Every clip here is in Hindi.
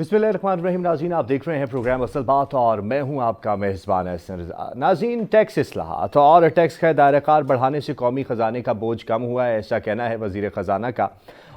बिस्मिल्लाहिर्रहमानिर्रहीम। नाज़रीन, आप देख रहे हैं प्रोग्राम असल बात और मैं हूं आपका मेज़बान एहसन रज़ा। नाज़रीन, टैक्स इस्लाहात और टैक्स का दायरा बढ़ाने से कौमी ख़जाने का बोझ कम हुआ है, ऐसा कहना है वज़ीर ख़जाना का।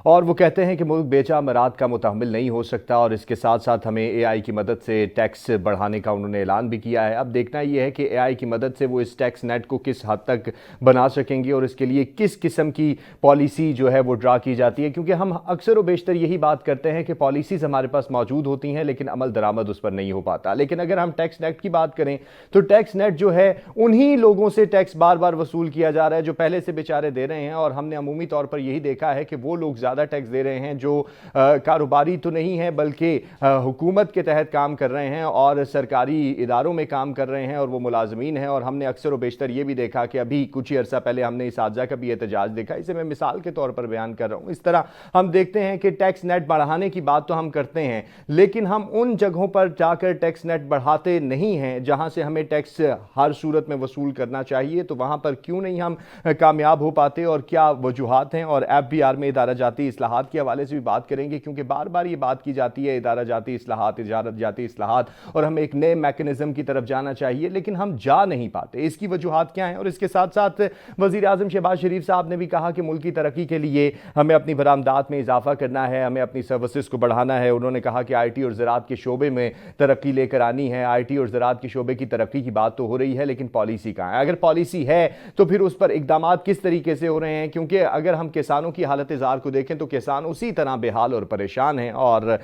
और वो कहते हैं कि मुल्क बेचा मराद का मुतहम्मिल नहीं हो सकता और इसके साथ साथ हमें AI की मदद से टैक्स बढ़ाने का उन्होंने ऐलान भी किया है। अब देखना ये है कि AI की मदद से वो इस टैक्स नेट को किस हद तक बना सकेंगे और इसके लिए किस किस्म की पॉलिसी जो है वो ड्रा की जाती है, क्योंकि हम अक्सर व बेशतर यही बात करते हैं कि पॉलिसीज़ हमारे पास मौजूद होती हैं लेकिन अमल दरामद उस पर नहीं हो पाता। लेकिन अगर हम टैक्स नेट की बात करें तो टैक्स नेट जो है उन्हीं लोगों से टैक्स बार बार वसूल किया जा रहा है जो पहले से बेचारे दे रहे हैं, और हमने अमूमी तौर पर यही देखा है कि वो लोग ज़्यादा टैक्स दे रहे हैं जो कारोबारी तो नहीं है बल्कि हुकूमत के तहत काम कर रहे हैं और सरकारी इदारों में काम कर रहे हैं और वो मुलाजमीन हैं। और हमने अक्सर व बेशतर ये भी देखा कि अभी कुछ ही अर्सा पहले हमने इस हादसा का भी एहतजाज देखा। इसे मैं मिसाल के तौर पर बयान कर रहा हूँ। इस तरह हम देखते हैं कि टैक्स नेट बढ़ाने की बात तो हम करते हैं लेकिन हम उन जगहों पर जाकर टैक्स नेट बढ़ाते नहीं हैं जहां से हमें टैक्स हर सूरत में वसूल करना चाहिए। तो वहां पर क्यों नहीं हम कामयाब हो पाते और क्या वजूहात हैं? और FBR में इदारा जाती इस्लाहात के हवाले से भी बात करेंगे, क्योंकि बार बार ये बात की जाती है इदारा जाती इस्लाहात और हमें एक नए मैकेनिज्म की तरफ जाना चाहिए लेकिन हम जा नहीं पाते। इसकी वजूहात क्या हैं? और इसके साथ साथ वज़ीर आज़म शहबाज शरीफ साहब ने भी कहा कि मुल्क की तरक्की के लिए हमें अपनी बरामदात में इजाफा करना है, हमें अपनी सर्विसेज को बढ़ाना है। उन्होंने कहा कि IT और ज़राअत के शोबे में तरक्की लेकर आनी है। IT और ज़राअत के शोबे की तरक्की की बात तो हो रही है लेकिन पॉलिसी कहाँ है? अगर पॉलिसी है तो फिर उस पर इकदाम किस तरीके से हो रहे हैं? क्योंकि अगर हम किसानों की हालत ज़ार को देखें तो किसान उसी तरह बेहाल और परेशान हैं। और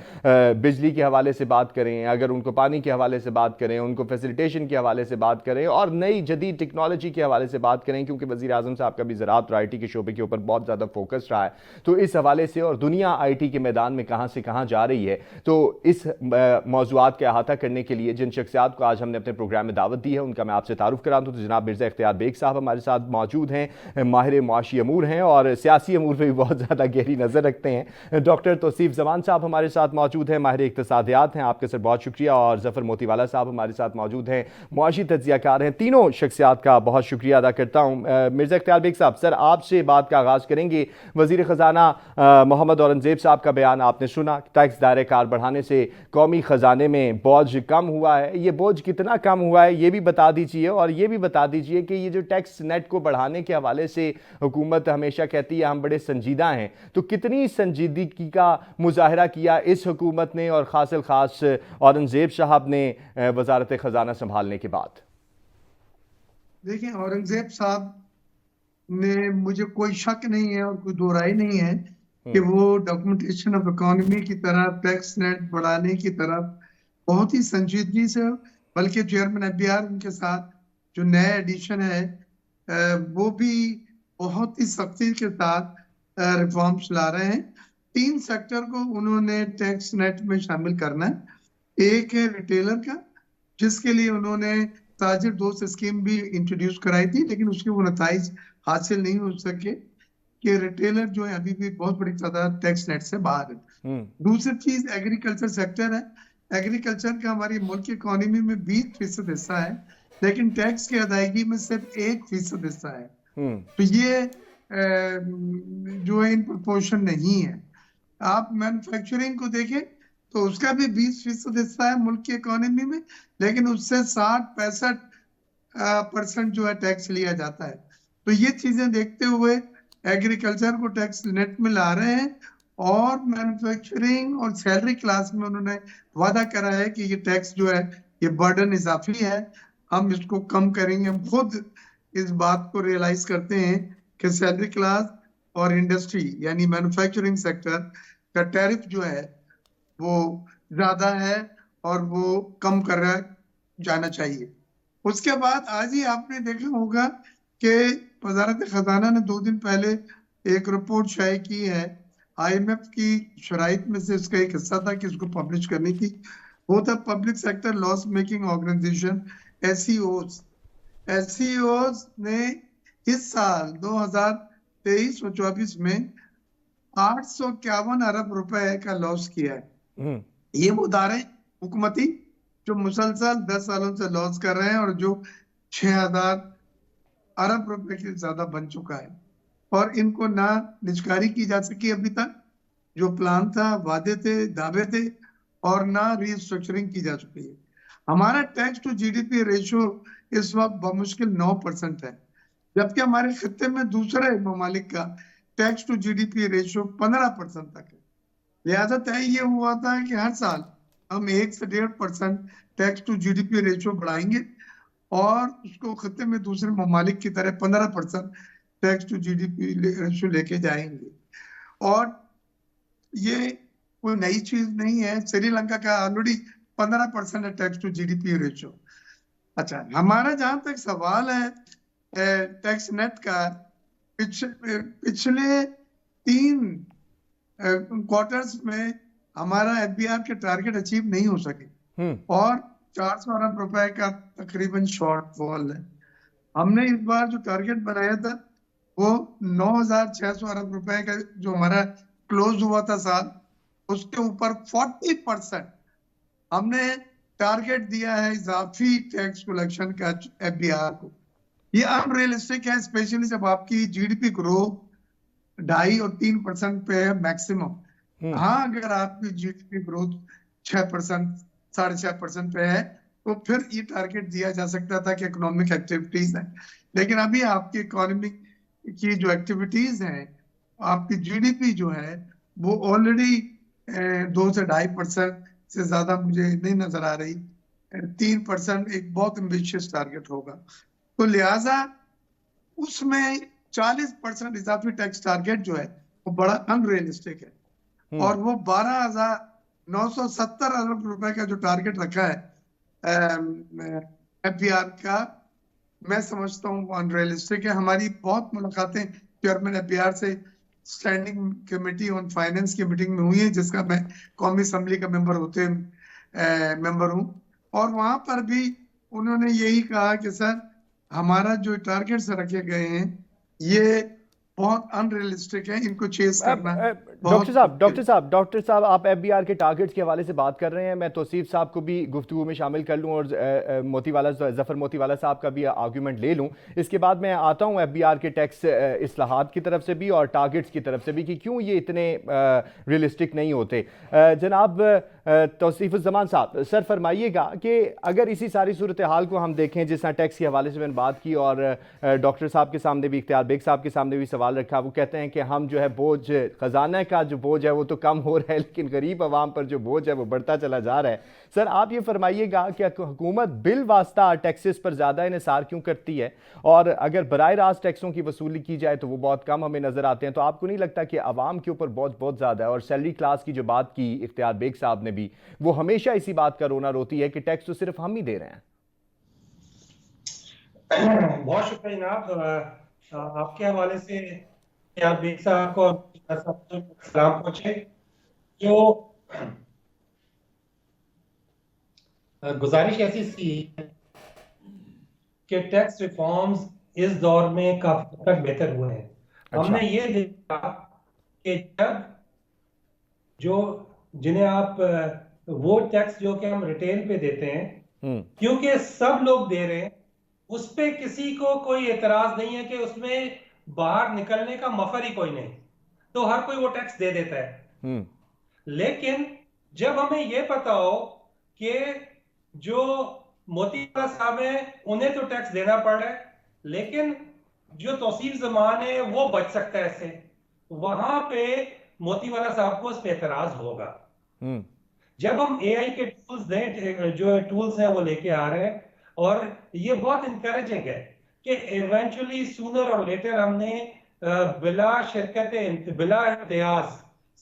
बिजली के हवाले से बात करें, अगर उनको पानी के हवाले से बात करें, उनको फैसिलिटेशन के हवाले से बात करें और नई जदीद टेक्नोलॉजी के हवाले से बात करें, क्योंकि वज़ीर आज़म साहब का भी ज़राअत और IT के शोबे के ऊपर बहुत ज़्यादा फोकस रहा है, तो इस हवाले से और दुनिया IT के मैदान में कहाँ से कहाँ जा रही है, तो इस मौज़ूआत का अहाता करने के लिए जिन शख्सियात को आज हमने अपने प्रोग्राम में दावत दी है उनका मैं आपसे तारुफ करा दूँ। तो जनाब मिर्ज़ा इख्तियार बेग साहब हमारे साथ मौजूद हैं, माहिर मुआशी अमूर हैं और सियासी अमूर पर भी बहुत ज़्यादा गहरी नज़र रखते हैं। डॉक्टर तौसीफ ज़मान साहब हमारे साथ मौजूद हैं, माहिर इक़्तिसादियात हैं, आपके सर बहुत शुक्रिया। और ज़फ़र मोतीवाला साहब हमारे साथ मौजूद हैं, मुआशी तज्ज़ियाकार हैं। तीनों शख्सियात का बहुत शुक्रिया अदा करता हूँ। मिर्ज़ा इख्तियार बेग साहब, सर आपसे बात का आगाज़ करेंगे। वज़ीर ख़जाना मोहम्मद औरंगज़ेब साहब का बयान आपने सुना, टैक्स दायरे कार बढ़ाने से कौमी ख़जाने में बोझ कम हुआ है। ये बोझ कितना कम हुआ है ये भी बता दीजिए, और ये भी बता दीजिए कि ये जो टैक्स नेट को बढ़ाने के हवाले से हुकूमत हमेशा कहती है हम बड़े संजीदा हैं, तो कितनी संजीदगी का मुजाहरा किया इस हुकूमत ने और खासिल खास औरंगज़ेब साहब ने वज़ारत ख़जाना संभालने के बाद? देखिए, औरंगज़ेब साहब ने, मुझे कोई शक नहीं है और कोई दो राय नहीं है कि वो डॉक्यूमेंटेशन ऑफ इकोनॉमी की तरफ, टैक्स नेट बढ़ाने की तरफ बहुत ही संजीदगी से, बल्कि चेयरमैन FBR उनके साथ जो नया एडिशन है वो भी बहुत ही सख्ती के साथ रिफॉर्म्स ला रहे हैं। 3 सेक्टर को उन्होंने टैक्स नेट में शामिल करना है। एक है रिटेलर का, जिसके लिए उन्होंने ताजिर दोस्त स्कीम भी इंट्रोड्यूस कराई थी, लेकिन उसके वो नताइज हासिल नहीं हो सके कि रिटेलर जो है अभी भी बहुत बड़ी तादाद टैक्स नेट से बाहर है। दूसरी चीज एग्रीकल्चर सेक्टर है। एग्रीकल्चर का हमारी मुल्क की इकोनॉमी में 20% हिस्सा है, लेकिन टैक्स की अदायगी में सिर्फ 1% हिस्सा है। तो ये जो है इन प्रोपोर्शन नहीं है। आप मैन्युफैक्चरिंग को देखें तो उसका भी 20% हिस्सा है मुल्क की इकोनॉमी में, लेकिन उससे 60-65% जो है टैक्स लिया जाता है। तो ये चीजें देखते हुए एग्रीकल्चर को टैक्स नेट में ला रहे हैं और मैन्युफैक्चरिंग और सैलरी क्लास में उन्होंने वादा करा है कि ये टैक्स जो है ये बर्डन इजाफी है, हम इसको कम करेंगे। हम खुद इस बात को रियलाइज करते हैं कि सैलरी क्लास और इंडस्ट्री यानी मैन्युफैक्चरिंग सेक्टर का टैरिफ जो है वो ज्यादा है और वो कम कर रहा जाना चाहिए। उसके बाद आज ही आपने देखा होगा कि वजारत खजाना ने 2 दिन पहले एक रिपोर्ट शाये की है। IMF की शराइत में से इसका एक हिस्सा था कि इसको पब्लिश करने की। वो था public sector loss making organisation SCOs ने इस साल 2023 और 24 में 851 अरब रुपए का लॉस किया है। ये वो इदारे हुकूमती जो मुसलसल 10 सालों से लॉस कर रहे हैं और जो 6000 अरब रुपए से ज्यादा बन चुका है, और इनको ना निष्कारी की जा सकी अभी तक। जो प्लान था, वादे थे, दावे थे, और ना रीस्ट्रक्चरिंग की जा चुकी है। हमारा टैक्स टू जीडीपी रेशियो इस वक्त बमुश्किल 9% है, जबकि हमारे खत्ते में दूसरे ममालिक का टैक्स टू जीडीपी रेशियो 15% तक है। लिहाजा तय ये हुआ था कि हर साल हम 1 से 1.5% टैक्स टू जीडीपी रेशियो बढ़ाएंगे और उसको खत्ते में दूसरे ममालिक की तरह 15% टैक्स टू जीडीपी रेशियो लेके जाएंगे। और ये कोई नई चीज नहीं है, श्रीलंका का ऑलरेडी 15% है टैक्स टू जीडीपी रेशियो। अच्छा, हमारा जहां तक सवाल है टैक्स नेट का, पिछले 3 क्वार्टर्स में हमारा एफबीआर के टारगेट अचीव नहीं हो सके और 400 अरब रुपए का तकरीबन शॉर्टफॉल है। हमने इस बार जो टारगेट बनाया था वो 9,600 अरब रुपए का जो हमारा क्लोज हुआ था साल, उसके ऊपर 40% हमने टारगेट दिया है इजाफी टैक्स कलेक्शन का एफबीआर को। ये अनरियलिस्टिक है, स्पेशली जब आपकी जीडीपी ग्रोथ 2.5 और 3% पे है मैक्सिमम। हाँ, अगर आपकी जीडीपी ग्रोथ 6%, 6.5% पे है तो फिर ये टारगेट दिया जा सकता था कि इकोनॉमिक एक्टिविटीज है। लेकिन अभी आपकी इकोनॉमिक की जो एक्टिविटीज हैं, आपकी जीडीपी जो है वो ऑलरेडी 2 से 2.5% से ज्यादा मुझे नहीं नजर आ रही। 3% एक बहुत एम्बिशियस टारगेट होगा, तो लिहाजा उसमें 40% इजाफी टैक्स टारगेट जो है वो बड़ा अनरियलिस्टिक है। और वो 12,970 अरब रुपए का जो टारगेट रखा है एफबीआर का, मैं समझता हूँ वो अनरियलिस्टिक है। हमारी बहुत मुलाकातें चेयरमैन एफबीआर से स्टैंडिंग कमेटी ऑन फाइनेंस की मीटिंग में हुई है, जिसका मैं कौमी असम्बली का मेंबर हूँ, और वहां पर भी उन्होंने यही कहा कि सर हमारा जो टारगेट्स रखे गए हैं ये बहुत अनरियलिस्टिक है, इनको चेस करना डॉक्टर साहब आप एफबीआर के टारगेट्स के हवाले से बात कर रहे हैं। मैं तौसीफ साहब को भी गुफ्तगू में शामिल कर लूं और जफर मोतीवाला साहब का भी आर्गूमेंट ले लूं। इसके बाद मैं आता हूं एफबीआर के टैक्स इस्लाहात की तरफ से भी और टारगेट्स की तरफ से भी कि क्यों ये इतने रियलिस्टिक नहीं होते। जनाब तौसीफुज़्ज़मान साहब, सर फरमाइएगा कि अगर इसी सारी सूरत हाल को हम देखें, जिस तरह टैक्स के हवाले से मैंने बात की और डॉक्टर साहब के सामने भी, इख्तियार बेग साहब के सामने भी सवाल रखा, वो कहते हैं कि हम जो है बोझ, खजाना का जो बोझ है वो तो कम हो रहा है लेकिन गरीब आवाम पर जो बोझ है वो बढ़ता चला जा रहा है। सर आप ये फरमाइएगा कि हुकूमत बिल वास्ता टैक्सेस पर ज़्यादा इन्हिसार क्यों करती है, और अगर बराह रास्त टैक्सों की वसूली की जाए तो वो बहुत कम हमें नज़र आते हैं। तो आपको नहीं लगता कि आवाम के ऊपर बहुत ज़्यादा है? और सैलरी क्लास की जो बात की इख्तियार बेग साहब ने भी, वो हमेशा इसी बात का रोना रोती है कि टैक्स तो सिर्फ हम ही दे रहे हैं। बहुत शुक्रिया जनाब, आपके हवाले से इख्तियार बेग साहब को सलाम पहुंचे। जो गुजारिश ऐसी थी कि टैक्स रिफॉर्म्स इस दौर में काफी हद तक बेहतर हुए हैं। अच्छा। हमने ये देखा कि जब जो जिन्हें आप वो टैक्स जो कि हम रिटेल पे देते हैं, क्योंकि सब लोग दे रहे हैं, उस पे किसी को कोई एतराज नहीं है कि उसमें बाहर निकलने का मफर ही कोई नहीं, तो हर कोई वो टैक्स दे देता है। लेकिन जब हमें ये पता हो कि जो मोतीवाला साहब है उन्हें तो टैक्स देना पड़ रहा है, लेकिन जो तौसीफ ज़मान है वो बच सकता है इससे, वहां पे मोतीवाला साहब को उस पर एतराज होगा। जब हम एआई के टूल्स दें, जो टूल्स हैं वो लेके आ रहे हैं, और ये बहुत इंकरेजिंग है कि इवेंचुअली सूनर और लेटर हमने बिला शिरकत बिला इम्तियाज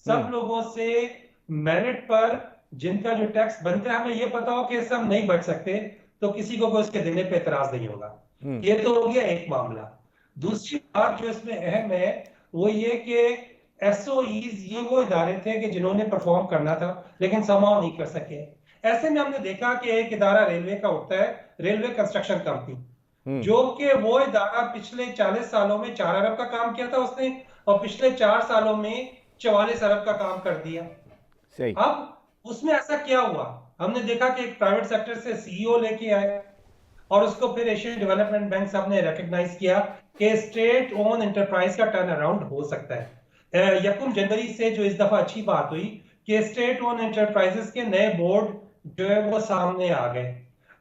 सब लोगों से मेरिट पर जिनका जो टैक्स बनता है, हमें ये पता हो कि इससे हम नहीं बच सकते, तो किसी को उसके देने पे एतराज नहीं होगा। ये तो हो गया एक मामला। दूसरी बात जो इसमें अहम है वो ये कि एसओईज ये वो इदारे थे कि जिन्होंने परफॉर्म करना था लेकिन समाव नहीं कर सके। ऐसे में हमने देखा कि एक इदारा रेलवे का उठता है, रेलवे कंस्ट्रक्शन कंपनी, जो कि वो इदारा पिछले 40 सालों में 4 अरब का काम किया था उसने, और पिछले 4 सालों में 44 अरब का काम कर दिया। सही। अब उसमें ऐसा क्या हुआ? हमने देखा कि एक प्राइवेट सेक्टर से सीईओ लेके आए और उसको फिर एशियन डेवलपमेंट बैंक साहब ने रिकॉग्नाइज किया कि स्टेट ओन एंटरप्राइज का टर्न अराउंड हो सकता है। 1 जनवरी से जो इस दफा अच्छी बात हुई कि स्टेट ओन एंटरप्राइजेस के नए बोर्ड जो है वो सामने आ गए।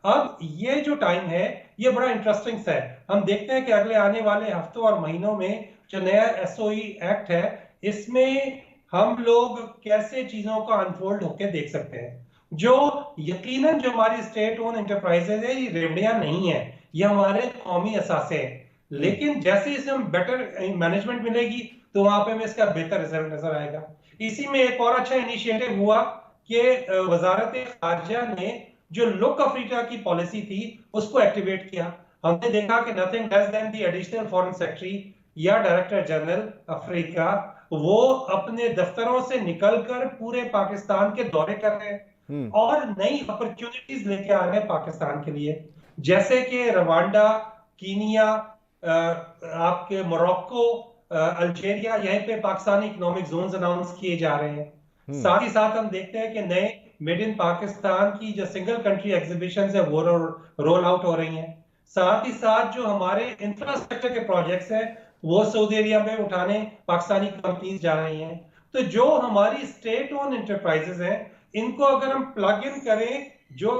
अब ये जो टाइम है ये बड़ा इंटरेस्टिंग सा है। हम देखते हैं कि अगले आने वाले हफ्तों और महीनों में जो नया एसओई एक्ट है इसमें हम लोग कैसे चीजों को अनफोल्ड होकर देख सकते हैं। जो यकीनन जो हमारी स्टेट ओन एंटरप्राइजेज है ये रेवड़ियां नहीं है, ये हमारे कौमी असासे हैं। लेकिन जैसे इसे हम बेटर मैनेजमेंट मिलेगी तो वहां पे हमें इसका बेहतर रिजल्ट नजर आएगा। इसी में एक और अच्छा इनिशिएटिव हुआ कि वजारत खारजा ने जो लुक अफ्रीका की पॉलिसी थी उसको एक्टिवेट किया। हमने देखा कि nothing less than the additional foreign secretary या डायरेक्टर जनरल अफ्रीका वो अपने दफ्तरों से निकलकर पूरे पाकिस्तान के दौरे कर रहे हैं और नई अपॉर्चुनिटीज लेके आ रहे हैं पाकिस्तान के लिए, जैसे कि रवांडा, कीनिया, आपके मोरक्को, अल्जीरिया, यहीं पे पाकिस्तानी इकोनॉमिक जोन्स अनाउंस किए जा रहे हैं। साथ ही साथ हम देखते हैं कि नए मेड इन पाकिस्तान की जो सिंगल कंट्री एग्जीबिशन है वो रोल आउट हो रही हैं। साथ ही साथ जो हमारे इंफ्रास्ट्रक्चर के प्रोजेक्ट्स हैं वो सऊदी अरेबिया में उठाने पाकिस्तानी कंपनीज जा रही हैं। तो जो हमारी स्टेट ओन एंटरप्राइजेज हैं इनको अगर हम प्लग इन करें जो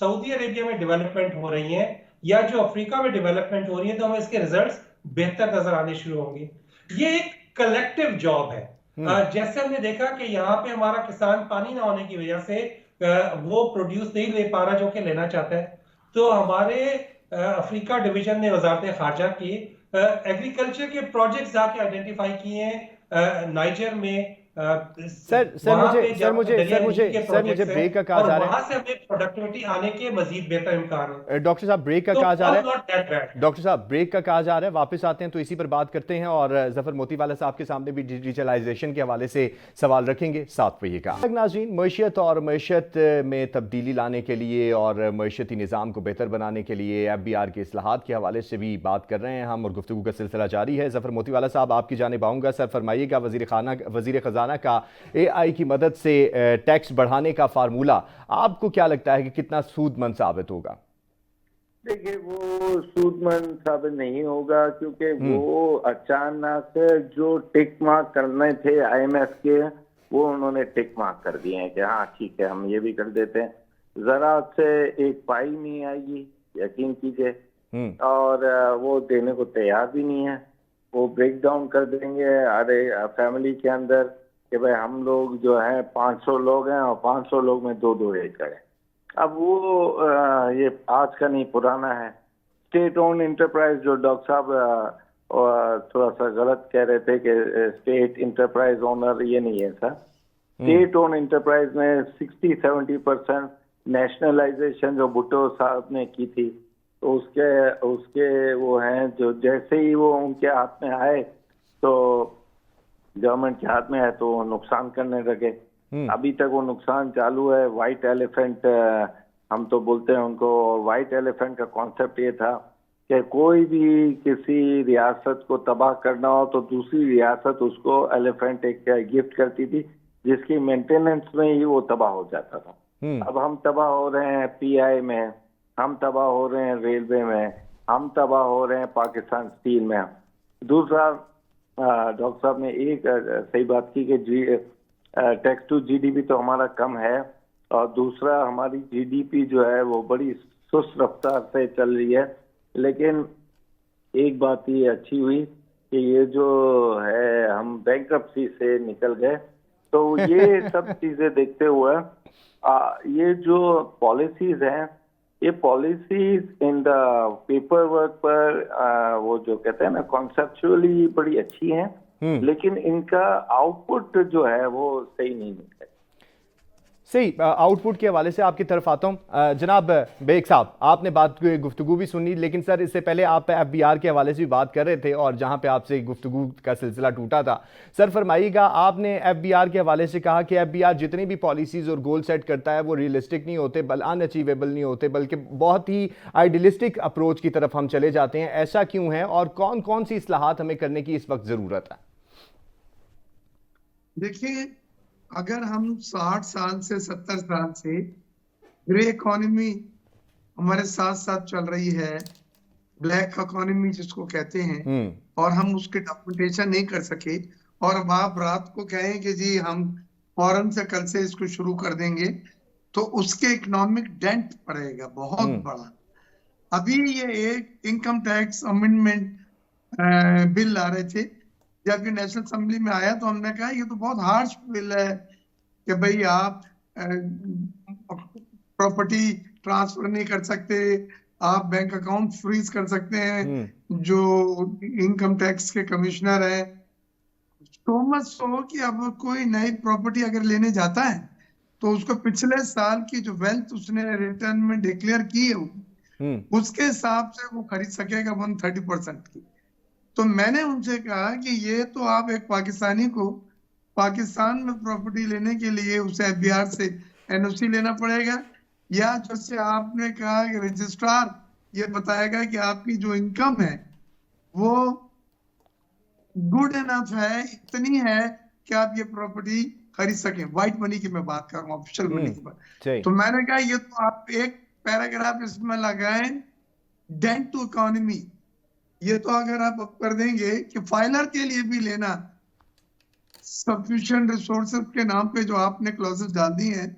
सऊदी अरेबिया में डेवलपमेंट हो रही है या जो अफ्रीका में डेवलपमेंट हो रही है तो हमें इसके रिजल्ट्स बेहतर नजर आने शुरू होंगे। ये एक कलेक्टिव जॉब है। जैसे हमने देखा कि यहाँ पे हमारा किसान पानी ना होने की वजह से वो प्रोड्यूस नहीं ले पा रहा जो कि लेना चाहता है, तो हमारे अफ्रीका डिवीजन ने वजारत खारजा की एग्रीकल्चर के प्रोजेक्ट्स जाके आइडेंटिफाई किए हैं नाइजर में। सर मुझे ब्रेक का कहा जा रहा है, वहां से हमें प्रोडक्टिविटी आने के मजीद बेहतर इम्कान है। डॉक्टर साहब ब्रेक का कहा जा रहा है, डॉक्टर साहब ब्रेक का कहा जा रहा है, वापस आते हैं तो इसी पर बात करते हैं और जफर मोतीवाला साहब के सामने भी डिजिटलाइजेशन के हवाले से सवाल रखेंगे। 7 बजे का नाज़रीन, मईशत और मईशत में तब्दीली लाने के लिए और मईशती निज़ाम को बेहतर बनाने के लिए FBR के इस्लाहात के हवाले से भी बात कर रहे हैं हम और गुफ्तगू का सिलसिला जारी है। जफर मोतीवाला साहब आपकी जानिब आऊँगा। सर फरमाइएगा, वज़ीर ख़ज़ाना का AI की मदद से टैक्स बढ़ाने का फार्मूला आपको क्या लगता है कि कितना सूदमंद साबित होगा? देखिए, वो सूदमंद साबित नहीं होगा क्योंकि वो अचानक जो टिक मार्क करने थे IMF के वो उन्होंने टिक मार्क कर दिए हैं कि हाँ ठीक है हम ये भी कर देते हैं। जरा से एक पाई नहीं आएगी, यकीन कीजिए, और वो देने को तैयार भी नहीं है। वो ब्रेक डाउन कर देंगे अरे फैमिली के अंदर कि भाई हम लोग जो है 500 लोग हैं और 500 लोग में 2-2 एकड़ है। अब वो ये आज का नहीं पुराना है। स्टेट ओन एंटरप्राइज जो डॉक्टर साहब थोड़ा सा गलत कह रहे थे कि स्टेट एंटरप्राइज ओनर, ये नहीं है सर। स्टेट ओन एंटरप्राइज में 60-70% नेशनलाइजेशन जो भुट्टो साहब ने की थी तो उसके वो हैं जो जैसे ही वो उनके हाथ में आए तो गवर्नमेंट के हाथ में है तो नुकसान करने लगे। अभी तक वो नुकसान चालू है। व्हाइट एलिफेंट हम तो बोलते हैं उनको, और व्हाइट एलिफेंट का कॉन्सेप्ट ये था कि कोई भी किसी रियासत को तबाह करना हो तो दूसरी रियासत उसको एलिफेंट एक गिफ्ट करती थी जिसकी मेंटेनेंस में ही वो तबाह हो जाता था। अब हम तबाह हो रहे हैं PI में, हम तबाह हो रहे हैं रेलवे में, हम तबाह हो रहे हैं पाकिस्तान स्टील में। दूसरा, डॉक्टर साहब ने एक सही बात की कि टैक्स टू GDP तो हमारा कम है, और दूसरा हमारी GDP जो है वो बड़ी सुस्त रफ्तार से चल रही है। लेकिन एक बात ये अच्छी हुई कि ये जो है हम बैंक्रप्सी से निकल गए, तो ये सब चीजें देखते हुए ये जो पॉलिसीज हैं, ये policies in the paper work पर वो जो कहते हैं ना कॉन्सेप्चुअली बड़ी अच्छी हैं, लेकिन इनका आउटपुट जो है वो सही नहीं निकला। सही, आउटपुट के हवाले से आपकी तरफ आता हूँ। जनाब बेग साहब, आपने गुफ्तगू भी सुनी, लेकिन सर इससे पहले आप FBR के हवाले से भी बात कर रहे थे और जहाँ पे आपसे गुफ्तगू का सिलसिला टूटा था, सर फरमाइएगा, आपने FBR के हवाले से कहा कि FBR जितनी भी पॉलिसीज़ और गोल सेट करता है वो रियलिस्टिक नहीं होते, अनअचीवेबल नहीं होते, बल्कि बहुत ही आइडियलिस्टिक अप्रोच की तरफ हम चले जाते हैं। ऐसा क्यों है और कौन कौन सी इस्लाहात हमें करने की इस वक्त ज़रूरत है? देखिए, अगर हम 60 साल से 70 साल से ग्रे इकोनॉमी हमारे साथ साथ चल रही है, ब्लैक इकोनॉमी जिसको कहते हैं, और हम उसके डॉक्यूमेंटेशन नहीं कर सके, और अब आप रात को कहें कि जी हम फौरन से कल से इसको शुरू कर देंगे तो उसके इकोनॉमिक डेंट पड़ेगा बहुत बड़ा। अभी ये एक इनकम टैक्स अमेंडमेंट बिल ला रहे थे, जब ये नेशनल असेंबली में आया तो हमने कहा ये तो बहुत हार्श बिल है कि भाई आप प्रॉपर्टी ट्रांसफर नहीं कर सकते, आप बैंक अकाउंट फ्रीज कर सकते हैं। जो इनकम टैक्स के कमिश्नर है तो मच सो कि अब कोई नई प्रॉपर्टी अगर लेने जाता है तो उसको पिछले साल की जो वेल्थ उसने रिटर्न में डिक्लेयर की है उसके हिसाब से वो खरीद सकेगा 130% की। तो मैंने उनसे कहा कि ये तो आप एक पाकिस्तानी को पाकिस्तान में प्रॉपर्टी लेने के लिए उसे एफबीआर से एनओसी लेना पड़ेगा, या जैसे आपने कहा कि रजिस्ट्रार ये बताएगा कि आपकी जो इनकम है वो गुड इनफ है, इतनी है कि आप ये प्रॉपर्टी खरीद सकें। व्हाइट मनी की मैं बात कर रहा हूँ, ऑफिशियल मनी की बात। तो मैंने कहा ये तो आप एक पैराग्राफ इसमें लगाएं डेंट टू इकोनॉमी। ये तो अगर आप कर देंगे कि फाइलर के लिए भी लेना सफिशिएंट रिसोर्सेज के नाम पे जो आपने क्लॉजेस डाल दी हैं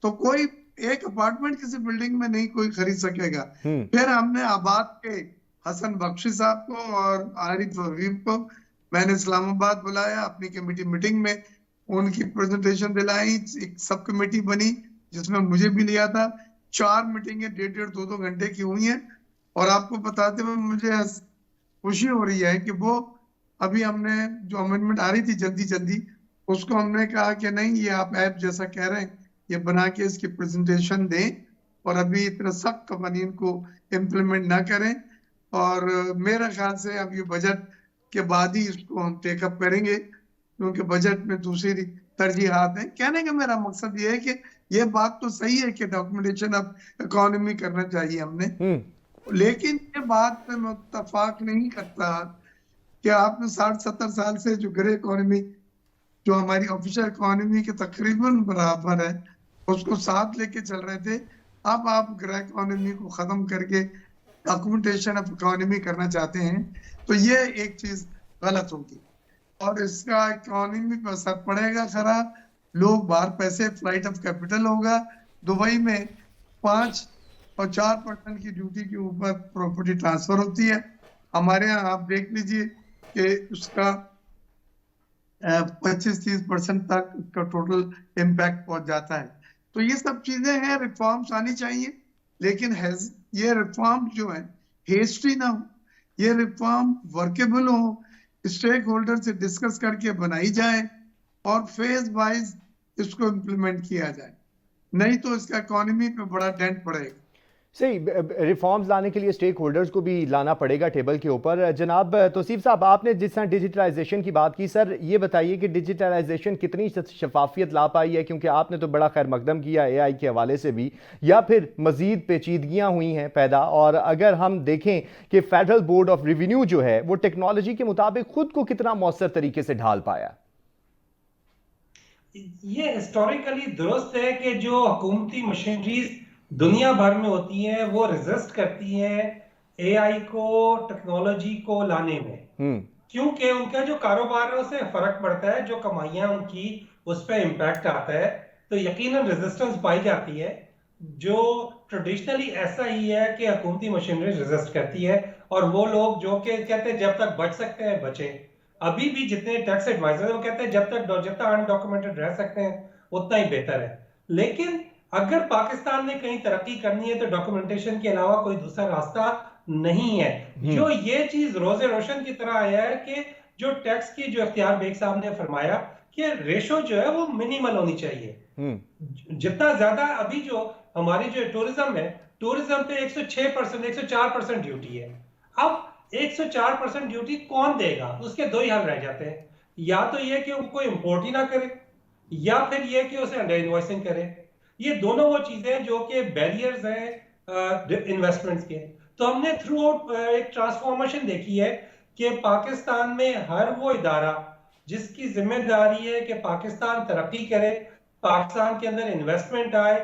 तो कोई एक अपार्टमेंट किसी बिल्डिंग में नहीं कोई खरीद सकेगा। फिर हमने आबाद के हसन बख्शी साहब को और आरिफ हबीब को मैंने इस्लामाबाद बुलाया अपनी कमेटी मीटिंग में, उनकी प्रेजेंटेशन दिलाई, एक सब कमेटी बनी जिसमें मुझे भी लिया था। 4 मीटिंगें 1.5-2 घंटे की हुई हैं और आपको बताते हुए मुझे खुशी हो रही है कि वो अभी हमने जो अमेंडमेंट आ रही थी जल्दी उसको हमने कहा कि नहीं ये आप ऐप जैसा कह रहे हैं ये बना के इसकी प्रेजेंटेशन दें और अभी इतना सख्त कवानीन को इम्प्लीमेंट ना करें। और मेरा ख्याल से अब ये बजट के बाद ही इसको हम टेकअप करेंगे क्योंकि बजट में दूसरी तरजीहात हैं। कहने का मेरा मकसद ये है कि ये बात तो सही है कि डॉक्यूमेंटेशन अब इकोनॉमी करना चाहिए हमने, लेकिन ये बात पे मैं इत्तेफाक नहीं करता कि आपने 60-70 साल से जो ग्रे इकोनॉमी जो हमारी ऑफिशियल इकोनॉमी के तकरीबन बराबर है उसको साथ लेके चल रहे थे, अब आप ग्रे इकोनॉमी को खत्म करके डॉक्यूमेंटेशन ऑफ इकोनॉमी करना चाहते हैं तो ये एक चीज गलत होगी और इसका इकोनॉमी पर असर पड़ेगा खराब। लोग बाहर पैसे फ्लाइट ऑफ कैपिटल होगा, दुबई में 5 और 4% की ड्यूटी के ऊपर प्रॉपर्टी ट्रांसफर होती है। हमारे यहाँ आप देख लीजिए कि उसका 25-30% तक उसका टोटल इम्पैक्ट पहुंच जाता है। तो ये सब चीजें हैं, रिफॉर्म्स आनी चाहिए, लेकिन ये रिफॉर्म जो है हेस्टी ना हो, ये रिफॉर्म वर्केबल हो, स्टेक होल्डर से डिस्कस करके बनाई जाए और फेज वाइज इसको इम्प्लीमेंट किया जाए, नहीं तो इसका इकोनॉमी पे बड़ा डेंट पड़ेगा। सही, रिफॉर्म्स लाने के लिए स्टेक होल्डर्स को भी लाना पड़ेगा टेबल के ऊपर। जनाब तौसीफ साहब, आपने जिस तरह डिजिटलाइजेशन की बात की, सर ये बताइए कि डिजिटलाइजेशन कितनी शफाफियत ला पाई है, क्योंकि आपने तो बड़ा खैर मकदम किया एआई के हवाले से भी, या फिर मजीद पेचीदगियाँ हुई हैं पैदा। और अगर हम देखें कि फेडरल बोर्ड ऑफ रेवेन्यू जो है वो टेक्नोलॉजी के मुताबिक खुद को कितना मौसर तरीके से ढाल पाया? ये हिस्टोरिकली दुरुस्त है कि जो हुकूमती मशीनरीज दुनिया भर में होती हैं वो रेजिस्ट करती हैं एआई को, टेक्नोलॉजी को लाने में, क्योंकि उनका जो कारोबार है उससे फर्क पड़ता है, जो कमाइयां उनकी उस पर इम्पैक्ट आता है, तो यकीनन रेजिस्टेंस पाई जाती है। जो ट्रेडिशनली ऐसा ही है कि हुकूमती मशीनरी रेजिस्ट करती है और वो लोग जो कि कहते हैं जब तक बच सकते हैं बचे। अभी भी जितने टैक्स एडवाइजर वो कहते हैं जितना अनडॉक्यूमेंटेड रह सकते हैं उतना ही बेहतर है। लेकिन अगर पाकिस्तान ने कहीं तरक्की करनी है तो डॉक्यूमेंटेशन के अलावा कोई दूसरा रास्ता नहीं है। जो ये चीज रोजे रोशन की तरह आया है कि जो टैक्स की जो इख्तियार बेग साहब ने फरमाया कि रेशो जो है वो मिनिमल होनी चाहिए। जितना ज्यादा अभी जो हमारी जो टूरिज्म है, टूरिज्म पे 106% 104% ड्यूटी है। अब 104% ड्यूटी कौन देगा? उसके दो ही हल रह जाते हैं, या तो ये कि उनको इंपोर्ट ही ना करे या फिर ये कि उसे अंडर इन्वॉइसिंग करे। ये दोनों वो चीजें जो कि बैरियर्स हैं इन्वेस्टमेंट्स के। तो हमने थ्रू आउट एक ट्रांसफॉर्मेशन देखी है कि पाकिस्तान में हर वो इदारा जिसकी जिम्मेदारी है कि पाकिस्तान तरक्की करे, पाकिस्तान के अंदर इन्वेस्टमेंट आए,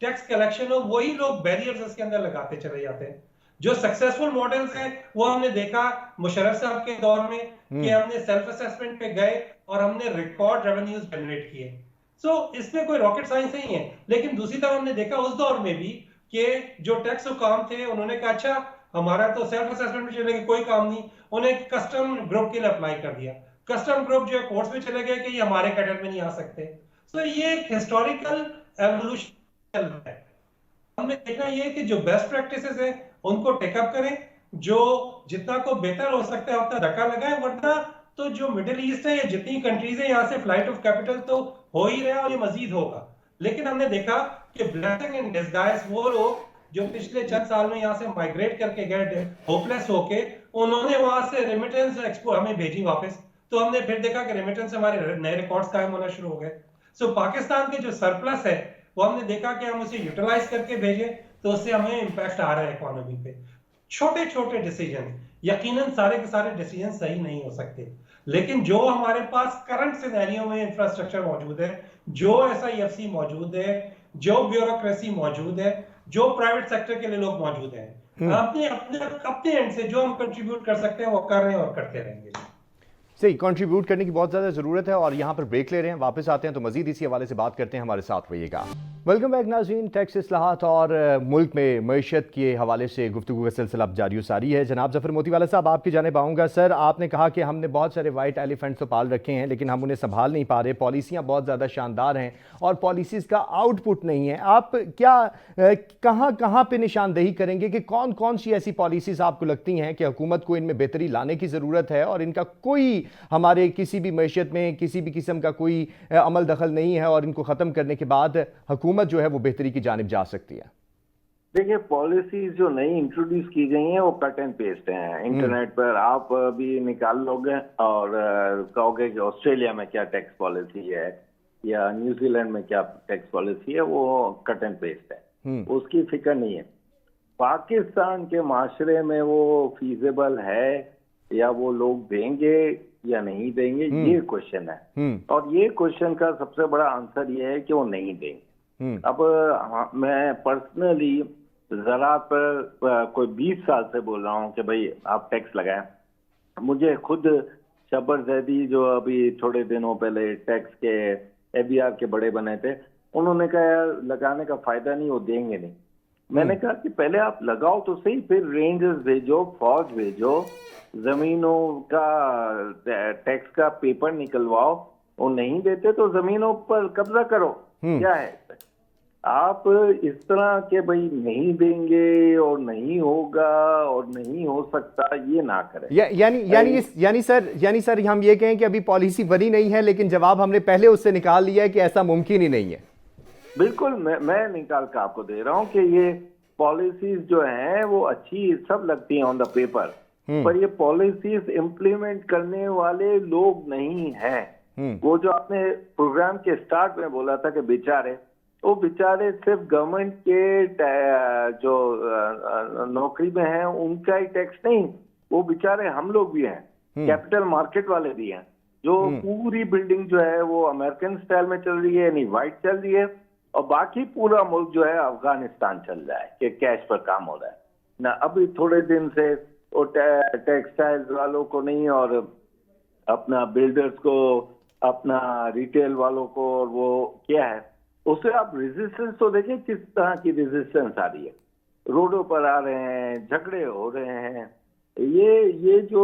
टैक्स कलेक्शन हो, वही लोग बैरियर्स इसके अंदर लगाते चले जाते हैं। जो सक्सेसफुल मॉडल्स हैं वो हमने देखा मुशर्रफ साहब के दौर में कि हमने सेल्फ असेसमेंट पे गए और हमने रिकॉर्ड रेवेन्यूज जनरेट किए। सो इसमें कोई रॉकेट साइंस नहीं है। लेकिन दूसरी तरफ हमने देखा उस दौर में भी कि जो टैक्स हुकाम थे उन्होंने कहा अच्छा हमारा तो सेल्फ असेसमेंट में चलेंगे, कोई काम नहीं, उन्हें कस्टम ग्रुप के लिए अप्लाई कर दिया। कस्टम ग्रुप जो है कोर्ट्स में चले गए कि ये हमारे कैटल में नहीं आ सकते। सो ये एक हिस्टोरिकल एवोल्यूशन चल रहा है। हमें देखना ये कि जो बेस्ट प्रैक्टिसेस है उनको टेकअप करें, जो जितना को बेहतर हो सकता है उतना धक्का लगाएं, वरना तो जो मिडिल ईस्ट है या जितनी कंट्रीज है यहाँ से फ्लाइट ऑफ कैपिटल तो हो ही रहा है और ये मजीद होगा। लेकिन हमने देखा कि ब्लेसिंग इन डिस्गाइज वो लोग जो पिछले चंद साल में यहाँ से माइग्रेट करके गए होपलेस होके, उन्होंने वहां से रेमिटेंस एक्सपोर्ट हमें भेजी वापस, तो हमने फिर देखा कि रेमिटेंस हमारे नए रिकॉर्ड्स कायम होना शुरू हो गए। सो पाकिस्तान के जो सरप्लस है वो हमने देखा कि हम उसे यूटिलाइज करके भेजे तो उससे हमें इंपैक्ट आ रहा है इकोनॉमी पे। छोटे छोटे डिसीजन, यकीनन सारे के सारे डिसीजन सही नहीं हो सकते, लेकिन जो हमारे पास करंट सिनेरियो में इंफ्रास्ट्रक्चर मौजूद है, जो SIFC मौजूद है, जो ब्यूरोक्रेसी मौजूद है, जो प्राइवेट सेक्टर के लिए लोग मौजूद हैं, अपने अपने अपने एंड से जो हम कंट्रीब्यूट कर सकते हैं वो कर रहे हैं और करते रहेंगे। सही, कंट्रीब्यूट करने की बहुत ज़्यादा ज़रूरत है। और यहाँ पर ब्रेक ले रहे हैं, वापस आते हैं तो मजीद इसी हवाले से बात करते हैं। हमारे साथ रहिएगा। वेलकम बैक नाज़रीन। टैक्स इस्लाहात और मुल्क में मईशत के हवाले से गुफ्तगू का सिलसिला अब जारी सारी है। जनाब ज़फ़र मोतीवाला साहब, आपकी जानिब आऊँगा। सर, आपने कहा कि हमने बहुत सारे वाइट एलिफेंट्स तो पाल रखे हैं लेकिन हम उन्हें संभाल नहीं पा रहे, पॉलिसियाँ बहुत ज़्यादा शानदार हैं और पॉलिसीज़ का आउटपुट नहीं है। आप क्या कहाँ पर निशानदेही करेंगे कि कौन कौन सी ऐसी पॉलिसीज़ आपको लगती हैं कि हुकूमत को इनमें बेहतरी लाने की ज़रूरत है और इनका कोई हमारे किसी भी मैशत में किसी भी किस्म का कोई अमल दखल नहीं है और इनको ख़त्म करने के बाद हुकूमत जो है वो बेहतरी की जानिब जा सकती है? देखिए, पॉलिसीज जो नई इंट्रोड्यूस की गई हैं वो कट एंड पेस्ट हैं। इंटरनेट पर आप भी निकाल लोगे और कहोगे कि ऑस्ट्रेलिया में क्या टैक्स पॉलिसी है या न्यूजीलैंड में क्या टैक्स पॉलिसी है, वो कट एंड पेस्ट है, उसकी फिक्र नहीं है। पाकिस्तान के माशरे में वो फीजेबल है या वो लोग देंगे या नहीं देंगे, ये क्वेश्चन है। और ये क्वेश्चन का सबसे बड़ा आंसर ये है कि वो नहीं देंगे। अब मैं पर्सनली ज़राअत पर कोई 20 साल से बोल रहा हूँ कि भाई आप टैक्स लगाएं। मुझे खुद शब्बर जैदी जो अभी थोड़े दिनों पहले टैक्स के ABR के बड़े बने थे, उन्होंने कहा यार लगाने का फायदा नहीं, वो देंगे नहीं। मैंने कहा कि पहले आप लगाओ तो सही, फिर रेंजर्स भेजो, फौज भेजो, जमीनों का टैक्स का पेपर निकलवाओ। वो नहीं देते तो जमीनों पर कब्जा करो। क्या है आप इस तरह के भाई नहीं देंगे और नहीं होगा और नहीं हो सकता, ये ना करें। यानी सर हम ये कहें कि अभी पॉलिसी बनी नहीं है लेकिन जवाब हमने पहले उससे निकाल लिया है कि ऐसा मुमकिन ही नहीं है। बिल्कुल, मैं निकाल कर आपको दे रहा हूँ कि ये पॉलिसीज जो हैं वो अच्छी सब लगती हैं ऑन द पेपर, पर ये पॉलिसीज इम्प्लीमेंट करने वाले लोग नहीं हैं। वो जो आपने प्रोग्राम के स्टार्ट में बोला था कि बेचारे, वो बेचारे सिर्फ गवर्नमेंट के जो नौकरी में हैं उनका ही टैक्स नहीं, वो बेचारे हम लोग भी हैं, कैपिटल मार्केट वाले भी हैं, जो पूरी बिल्डिंग जो है वो अमेरिकन स्टाइल में चल रही है, यानी वाइट चल रही है, और बाकी पूरा मुल्क जो है अफगानिस्तान चल रहा है कि कैश पर काम हो रहा है ना। अभी थोड़े दिन से वो टेक्सटाइल्स वालों को नहीं और अपना बिल्डर्स को, अपना रिटेल वालों को, और वो क्या है उससे आप रेजिस्टेंस तो देखिए किस तरह की रेजिस्टेंस आ रही है, रोडों पर आ रहे हैं, झगड़े हो रहे हैं। ये जो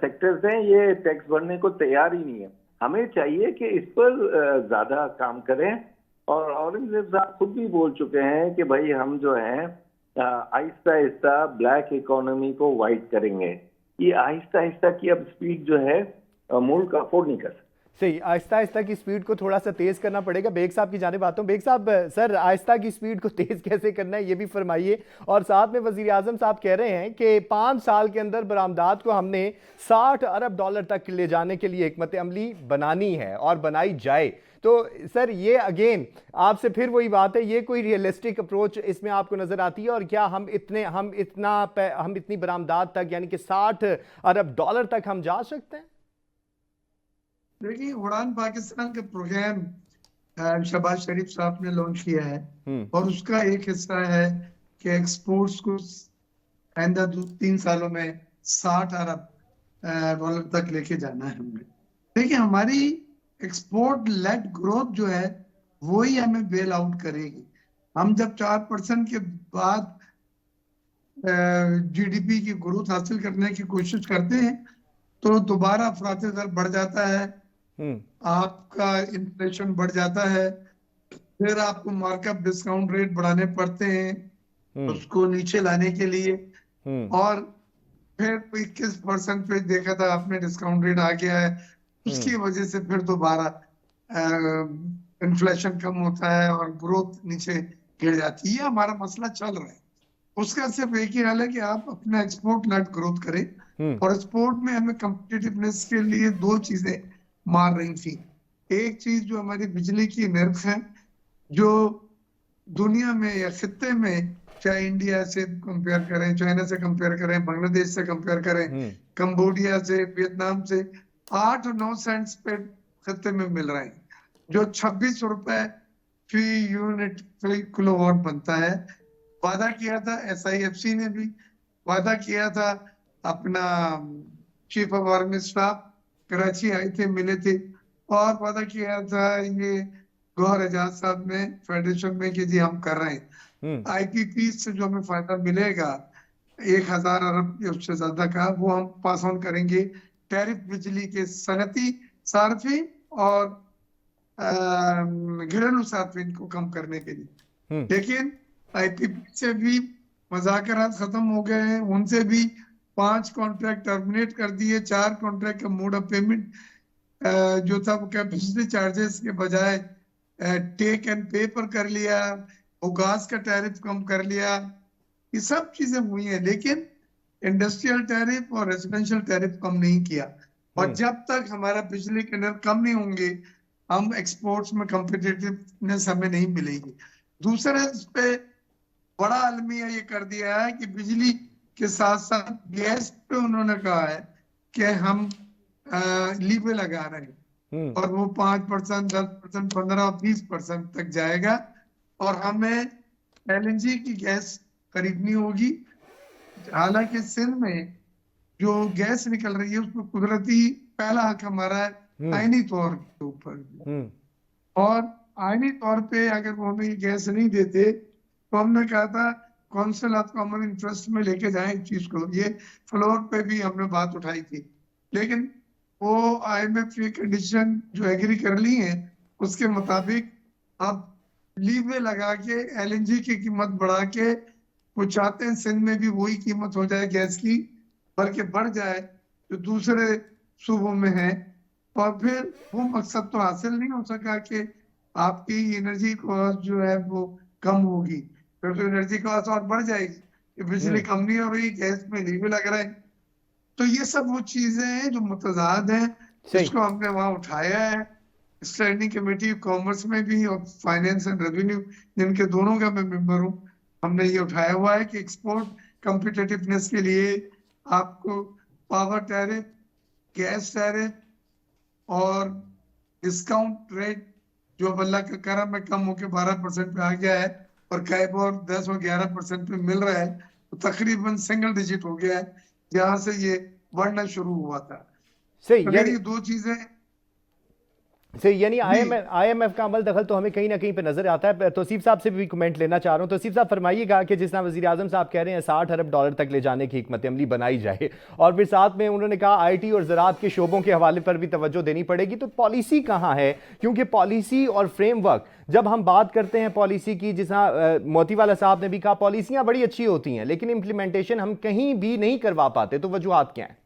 सेक्टर्स हैं ये टैक्स भरने को तैयार ही नहीं है। हमें चाहिए कि इस पर ज्यादा काम करें। और औरंगजेब साहब खुद भी बोल चुके हैं कि भाई हम जो है आहिस्ता आहिस्ता ब्लैक इकोनॉमी को वाइट करेंगे। ये आहिस्ता आहिस्ता की अब स्पीड जो है मुल्क अफोर्ड नहीं कर सकता। सही, आहिस्ता आहिस्ता की स्पीड को थोड़ा सा तेज करना पड़ेगा। बेग साहब की जानिब आता हूं। बेग साहब, सर आहिस्ता की स्पीड को तेज कैसे करना है ये भी फरमाइए। और साथ में वजीर आजम साहब कह रहे हैं कि 5 साल के अंदर बरामदात को हमने $60 अरब तक ले जाने के लिए हिकमत अमली बनानी है और बनाई जाए। तो सर ये अगेन आपसे फिर वही बात है, ये कोई रियलिस्टिक अप्रोच इसमें आपको नजर आती है? और क्या हम इतनी बरामदात तक यानी कि $60 अरब तक हम जा सकते हैं? देखिए, उड़ान पाकिस्तान का प्रोग्राम शहबाज शरीफ साहब ने लॉन्च किया है और उसका एक हिस्सा है कि एक्सपोर्ट्स को आइंदा 3 सालों में $60 अरब तक लेके जाना है हमने। देखिए, हमारी एक्सपोर्ट लेड ग्रोथ जो है वही हमें बेल आउट करेगी। हम जब 4% के बाद जीडीपी की ग्रोथ हासिल करने की कोशिश करते हैं तो दोबारा अफरात दर बढ़ जाता है, आपका इन्फ्लेशन बढ़ जाता है, फिर आपको मार्कअप डिस्काउंट रेट बढ़ाने पड़ते हैं उसको नीचे लाने के लिए, और फिर 21% पे देखा था आपने डिस्काउंट रेट आ गया है, उसकी वजह से फिर दोबारा इन्फ्लेशन कम होता है और ग्रोथ नीचे गिर जाती है। ये हमारा मसला चल रहा है। उसका सिर्फ एक ही हल है कि आप अपना एक्सपोर्ट लेड ग्रोथ करें, और एक्सपोर्ट में हमें कम्पिटिटिवनेस के लिए दो चीजें मार रही थी। एक चीज जो हमारी बिजली की निर्ख है, जो दुनिया में या खित्ते में, चाहे इंडिया से कंपेयर करें, चाइना से कंपेयर करें, बांग्लादेश से कंपेयर करें, कंबोडिया से, वियतनाम से, 8 और 9 सेंट्स पे खित्ते में मिल रहे हैं, जो 26 रुपए फी यूनिट फी किलोवाट बनता है। वादा किया था SIFC ने भी, वादा किया था अपना chief of army staff Karachi आए थे, मिले थे, और वादा किया था ये गौहर एजाज साहब ने फेडरेशन में कि जी हम कर रहे हैं। IPP से जो हमें फायदा मिलेगा 1000 अरब या उससे ज्यादा का, वो हम पास ऑन करेंगे टैरिफ बिजली के सनती सार्फी और घरेलू सार्फिन को कम करने के लिए। लेकिन IPP से भी मुज़ाकरात खत्म हो गए हैं, उनसे भी 5 कॉन्ट्रैक्ट टर्मिनेट कर दिए, 4 कॉन्ट्रैक्ट का मोड ऑफ पेमेंट जो था वो कैपेसिटी चार्जेस के बजाय टेक एंड पे पर कर लिया, वो गैस का टैरिफ कम कर लिया। ये सब चीजें हुई हैं, लेकिन इंडस्ट्रियल टैरिफ और रेजिडेंशियल टैरिफ कम नहीं किया। और जब तक हमारा बिजली के नर कम नहीं होंगे, हम एक्सपोर्ट्स में कॉम्पिटिटिवनेस हमें नहीं मिलेगी। दूसरे इस पे बड़ा अलमिया ये कर दिया है कि बिजली के साथ साथ गैस पे उन्होंने कहा है कि हम लीवे लगा रहे हैं, और वो 5%, 10%, 15 और 20% तक जाएगा, और हमें LNG की गैस खरीदनी होगी। हालांकि सिंध में जो गैस निकल रही है उसमें कुदरती पहला हक हमारा है आईनी तौर के ऊपर, और आईनी तौर पे अगर वो हमें ये गैस नहीं देते तो हमने कहा था काउंसिल ऑफ कॉमन इंटरेस्ट में लेके जाएं इस चीज को। ये फ्लोर पे भी हमने बात उठाई थी, लेकिन वो IMF की कंडीशन जो एग्री कर ली है उसके मुताबिक अब लीवे लगा के LNG की कीमत बढ़ा के वो चाहते हैं सिंध में भी वही कीमत हो जाए गैस की, बल्कि बढ़ जाए जो दूसरे सूबों में है। और फिर वो मकसद तो हासिल नहीं हो सका कि आपकी एनर्जी कॉस्ट जो है वो कम होगी, फिर तो एनर्जी कॉस्ट और बढ़ जाएगी, बिजली कम नहीं हो रही, गैस में लीवे लग रहा है। तो ये सब वो चीजें हैं जो मुतजाद हैं, जिसको हमने वहां उठाया है। स्टैंडिंग कमेटी कॉमर्स में भी और फाइनेंस एंड रेवेन्यू, जिनके दोनों का मैं मेंबर हूँ, हमने ये उठाया हुआ है कि एक्सपोर्ट कॉम्पिटिटिवनेस के लिए आपको पावर टैरिफ, गैस टैरिफ और डिस्काउंट रेट जो अल्लाह का करम में कम होकर 12% पे आ गया है, और कैबोर 10 और 11% पे मिल रहा है, तो तकरीबन सिंगल डिजिट हो गया है जहां से ये बढ़ना शुरू हुआ था। सही, अगर ये दो चीजें सही, यानी IMF का अमल दखल तो हमें कहीं ना कहीं पे नजर आता है। तौसीफ साहब से भी कमेंट लेना चाह रहा हूँ। तौसीफ साहब फरमाइएगा कि जिस तरह वज़ीर आज़म साहब कह रहे हैं 60 अरब डॉलर तक ले जाने की हिकमत अमली बनाई जाए, और फिर साथ में उन्होंने कहा IT और ज़राअत के शोबों के हवाले पर भी तवज्जो देनी पड़ेगी, तो पॉलिसी कहाँ है? क्योंकि पॉलिसी और फ्रेमवर्क, जब हम बात करते हैं पॉलिसी की, जिस मोतीवाला साहब ने भी कहा, पॉलिसियाँ बड़ी अच्छी होती हैं लेकिन इम्प्लीमेंटेशन हम कहीं भी नहीं करवा पाते, तो वजूहात क्या है?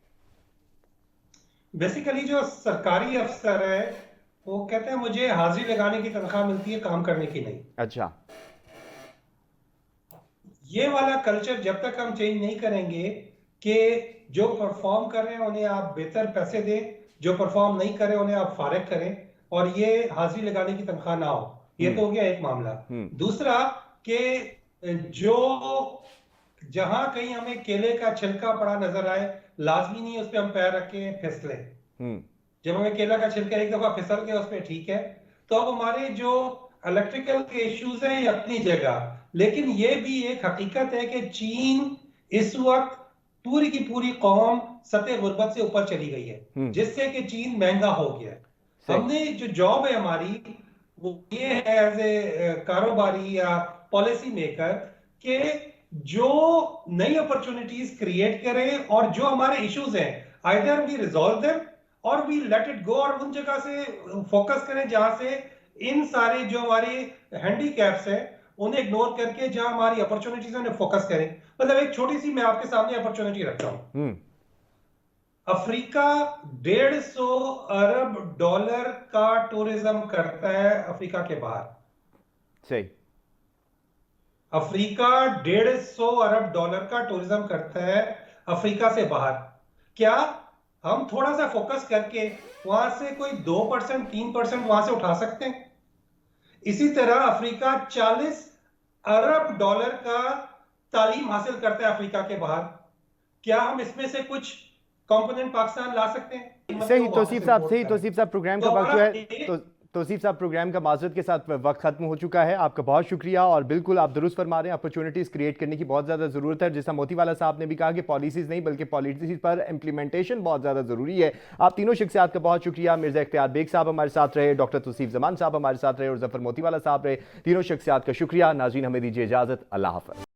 बेसिकली जो सरकारी अफसर है वो कहते हैं मुझे हाजिरी लगाने की तनख्वाह मिलती है, काम करने की नहीं। अच्छा, ये वाला कल्चर जब तक हम चेंज नहीं करेंगे कि जो परफॉर्म कर रहे हैं उन्हें आप बेहतर पैसे दें, जो परफॉर्म नहीं कर रहे उन्हें आप फारिग करें, और ये हाजिरी लगाने की तनख्वाह ना हो, ये तो हो गया एक मामला। दूसरा कि जो जहां कहीं हमें केले का छिलका पड़ा नजर आए, लाजमी नहीं उस पर हम पैर रख के फिसले। जब हमें केला का छिलका एक दफा फिसल गया उस पर ठीक है। तो अब हमारे जो इलेक्ट्रिकल के इश्यूज हैं ये अपनी जगह, लेकिन ये भी एक हकीकत है कि चीन इस वक्त पूरी की पूरी कौम सतह गुर्बत से ऊपर चली गई है, जिससे कि चीन महंगा हो गया है। हमने जो जॉब है हमारी वो ये है एज ए कारोबारी या पॉलिसी मेकर कि जो नई अपॉर्चुनिटीज क्रिएट करें और जो हमारे इश्यूज हैं आइदर वी रिजॉल्व देम और वी लेट इट गो, और उन जगह से फोकस करें जहां से इन सारे जो हमारी हैंडीकैप्स हैं उन्हें इग्नोर करके जहां हमारी अपॉर्चुनिटीज उन्हें फोकस करें। मतलब एक छोटी सी मैं आपके सामने अपॉर्चुनिटी रखता हूं। अफ्रीका 150 अरब डॉलर का टूरिज्म करता है अफ्रीका के बाहर। सही। अफ्रीका 150 अरब डॉलर का टूरिज्म करता है अफ्रीका से बाहर। क्या हम थोड़ा सा फोकस करके वहां से कोई 2% 3% वहां से उठा सकते हैं? इसी तरह अफ्रीका 40 अरब डॉलर का तालीम हासिल करता है अफ्रीका के बाहर। क्या हम इसमें से कुछ कंपोनेंट पाकिस्तान ला सकते हैं? सही तौसीफ साहब प्रोग्राम का वक्त जो है तौसीफ साहब प्रोग्राम का माजरत के साथ वक्त खत्म हो चुका है। आपका बहुत शुक्रिया। और बिल्कुल आप दुरुस्त फरमा रहे हैं, अपॉर्चुनिटीज़ क्रिएट करने की बहुत ज़्यादा ज़रूरत है। जैसा मोतीवाला साहब ने भी कहा कि पॉलिसीज़ नहीं बल्कि पॉलिसीज़ पर इम्प्लीमेंटेशन बहुत ज़्यादा ज़रूरी है। आप तीनों शख्सियात का बहुत शुक्रिया। मिर्ज़ा इख्तियार बेग साहब हमारे साथ रहे, डॉक्टर तौसीफ ज़मान साहब हमारे साथ रहे और ज़फ़र मोतीवाला साहब रहे। तीनों शख्सियात का शुक्रिया। नाज़रीन हमें दीजिए इजाज़त। अल्लाह हाफ़िज़।